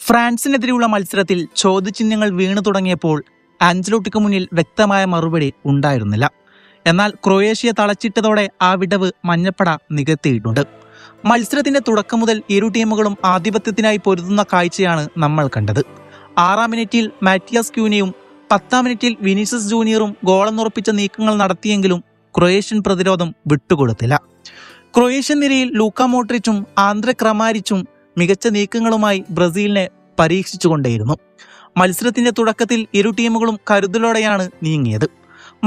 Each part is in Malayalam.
ഫ്രാൻസിനെതിരെയുള്ള മത്സരത്തിൽ ചോദ്യചിഹ്നങ്ങൾ വീണു തുടങ്ങിയപ്പോൾ ആഞ്ചലോട്ടിക്ക് മുന്നിൽ വ്യക്തമായ മറുപടി ഉണ്ടായിരുന്നില്ല. എന്നാൽ ക്രൊയേഷ്യ തളച്ചിട്ടതോടെ ആ വിടവ് മഞ്ഞപ്പട നികത്തിയിട്ടുണ്ട്. മത്സരത്തിന്റെ തുടക്കം മുതൽ ഇരു ടീമുകളും ആധിപത്യത്തിനായി പൊരുതുന്ന കാഴ്ചയാണ് നമ്മൾ കണ്ടത്. 6-ാം മിനിറ്റിൽ മാറ്റിയാസ് ക്യൂനിയും 10-ാം മിനിറ്റിൽ വിനീഷ്യസ് ജൂനിയറും ഗോളെന്നുറപ്പിച്ച നീക്കങ്ങൾ നടത്തിയെങ്കിലും ക്രൊയേഷ്യൻ പ്രതിരോധം വിട്ടുകൊടുത്തില്ല. ക്രൊയേഷ്യൻ നിരയിൽ ലൂക്ക മോഡ്രിച്ചും ആന്ദ്രെ ക്രമാരിച്ചും മികച്ച നീക്കങ്ങളുമായി ബ്രസീലിനെ പരീക്ഷിച്ചുകൊണ്ടേയിരുന്നു. മത്സരത്തിന്റെ തുടക്കത്തിൽ ഇരു ടീമുകളും കരുതലോടെയാണ് നീങ്ങിയത്.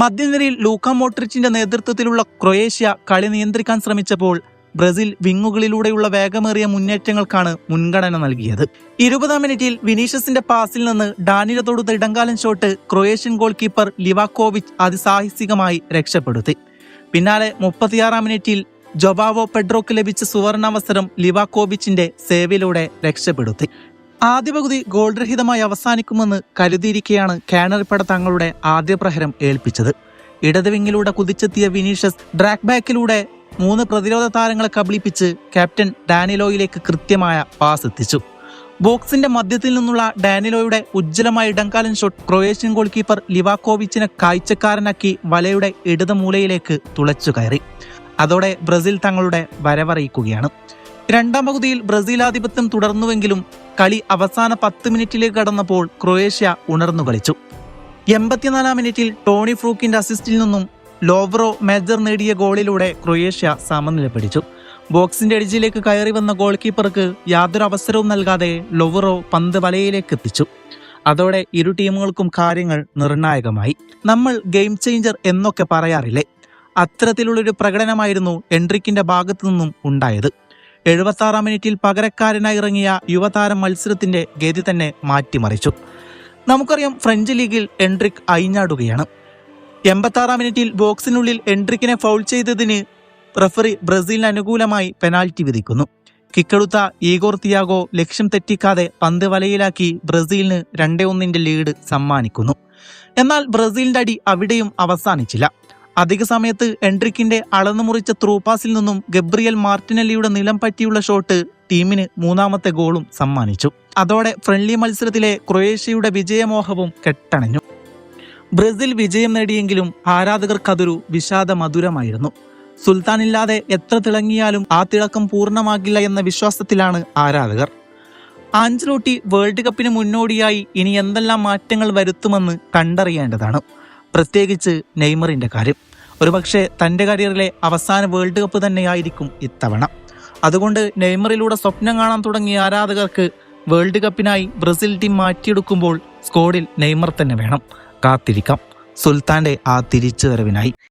മധ്യനിരയിൽ ലൂക്ക മോഡ്രിച്ചിന്റെ നേതൃത്വത്തിലുള്ള ക്രൊയേഷ്യ കളി നിയന്ത്രിക്കാൻ ശ്രമിച്ചപ്പോൾ ബ്രസീൽ വിങ്ങുകളിലൂടെയുള്ള വേഗമേറിയ മുന്നേറ്റങ്ങൾക്കാണ് മുൻഗണന നൽകിയത്. 20-ാം മിനിറ്റിൽ വിനീഷ്യസിന്റെ പാസിൽ നിന്ന് ഡാനില തൊടുത്ത ഇടങ്കാലൻ shot Croatian goalkeeper Livakovic അതിസാഹസികമായി രക്ഷപ്പെടുത്തി. പിന്നാലെ 36-ാം മിനിറ്റിൽ ജൊബാവോ പെഡ്രോക്ക് ലഭിച്ച സുവർണാവസരം ലിവാക്കോവിച്ചിന്റെ സേവിലൂടെ രക്ഷപ്പെടുത്തി. ആദ്യ പകുതി ഗോൾ രഹിതമായി അവസാനിക്കുമെന്ന് കരുതിയിരിക്കെയാണ് കാനറിപ്പട തങ്ങളുടെ ആദ്യ പ്രഹരം ഏൽപ്പിച്ചത്. ഇടത് വിങ്ങിലൂടെ കുതിച്ചെത്തിയ വിനീഷ്യസ് ഡ്രാക്ക് ബാക്കിലൂടെ 3 പ്രതിരോധ താരങ്ങളെ കബളിപ്പിച്ച് ക്യാപ്റ്റൻ ഡാനിലോയിലേക്ക് കൃത്യമായ പാസ് എത്തിച്ചു. ബോക്സിന്റെ മധ്യത്തിൽ നിന്നുള്ള ഡാനിലോയുടെ ഉജ്ജ്വലമായ ഇടംകാലൻ ഷോട്ട് ക്രൊയേഷ്യൻ ഗോൾ കീപ്പർ ലിവാക്കോവിച്ചിനെ കാഴ്ചക്കാരനാക്കി വലയുടെ ഇടത് മൂലയിലേക്ക് തുളച്ചു കയറി. അതോടെ ബ്രസീൽ തങ്ങളുടെ വരവറിയിക്കുകയാണ്. 2-ാം പകുതിയിൽ ബ്രസീൽ ആധിപത്യം തുടർന്നുവെങ്കിലും കളി അവസാന 10 മിനിറ്റിലേക്ക് കടന്നപ്പോൾ ക്രൊയേഷ്യ ഉണർന്നു കളിച്ചു. 84-ാം മിനിറ്റിൽ ടോണി ഫ്രൂക്കിന്റെ അസിസ്റ്റിൽ നിന്നും ലോവ്റോ മേജർ നേടിയ ഗോളിലൂടെ ക്രൊയേഷ്യ സമനില പിടിച്ചു. ബോക്സിന്റെ എഡ്ജിലേക്ക് കയറി വന്ന ഗോൾ കീപ്പർക്ക് യാതൊരു അവസരവും നൽകാതെ ലോവ്റോ പന്ത് വലയിലേക്ക് എത്തിച്ചു. അതോടെ ഇരു ടീമുകൾക്കും കാര്യങ്ങൾ നിർണായകമായി. നമ്മൾ ഗെയിം ചേഞ്ചർ എന്നൊക്കെ പറയാറില്ലേ, അത്തരത്തിലുള്ളൊരു പ്രകടനമായിരുന്നു എൻട്രിക്കിന്റെ ഭാഗത്തു നിന്നും ഉണ്ടായത്. 76-ാം മിനിറ്റിൽ പകരക്കാരനായി ഇറങ്ങിയ യുവതാരം മത്സരത്തിന്റെ ഗതി തന്നെ മാറ്റിമറിച്ചു. നമുക്കറിയാം, ഫ്രഞ്ച് ലീഗിൽ എൻട്രിക് അയിഞ്ഞാടുകയാണ്. 86-ാം മിനിറ്റിൽ ബോക്സിനുള്ളിൽ എൻട്രിക്കിനെ ഫൗൾ ചെയ്തതിന് റഫറി ബ്രസീലിന് അനുകൂലമായി പെനാൽറ്റി വിധിക്കുന്നു. കിക്കെടുത്ത ഈഗോർ തിയാഗോ ലക്ഷ്യം തെറ്റിക്കാതെ പന്ത് വലയിലാക്കി ബ്രസീലിന് 2-1 ലീഡ് സമ്മാനിക്കുന്നു. എന്നാൽ ബ്രസീലിന്റെ അടി അവിടെയും അവസാനിച്ചില്ല. അധിക സമയത്ത് എൻട്രിക്കിന്റെ അളന്നുമുറിച്ച ത്രൂപാസിൽ നിന്നും ഗബ്രിയൽ മാർട്ടിനെല്ലിയുടെ നിലം പറ്റിയുള്ള ഷോട്ട് ടീമിന് 3-ാമത്തെ ഗോളും സമ്മാനിച്ചു. അതോടെ ഫ്രണ്ട്ലി മത്സരത്തിലെ ക്രൊയേഷ്യയുടെ വിജയമോഹവും കെട്ടണഞ്ഞു. ബ്രസീൽ വിജയം നേടിയെങ്കിലും ആരാധകർക്കതൊരു വിഷാദ മധുരമായിരുന്നു. സുൽത്താനില്ലാതെ എത്ര തിളങ്ങിയാലും ആ തിളക്കം പൂർണ്ണമാകില്ല എന്ന വിശ്വാസത്തിലാണ് ആരാധകർ. ആഞ്ചലോട്ടി വേൾഡ് കപ്പിന് മുന്നോടിയായി ഇനി എന്തെല്ലാം മാറ്റങ്ങൾ വരുത്തുമെന്ന് കണ്ടറിയേണ്ടതാണ്. പ്രത്യേകിച്ച് നെയ്മറിന്റെ കാര്യം. ഒരുപക്ഷെ തന്റെ കരിയറിലെ അവസാന വേൾഡ് കപ്പ് തന്നെയായിരിക്കും ഇത്തവണ. അതുകൊണ്ട് നെയ്മറിലൂടെ സ്വപ്നം കാണാൻ തുടങ്ങിയ ആരാധകർക്ക് വേൾഡ് കപ്പിനായി ബ്രസീൽ ടീം മാറ്റിയെടുക്കുമ്പോൾ സ്ക്വാഡിൽ നെയ്മർ തന്നെ വേണം. കാത്തിരിക്കാം സുൽത്താന്റെ ആ തിരിച്ചുവരവിനായി.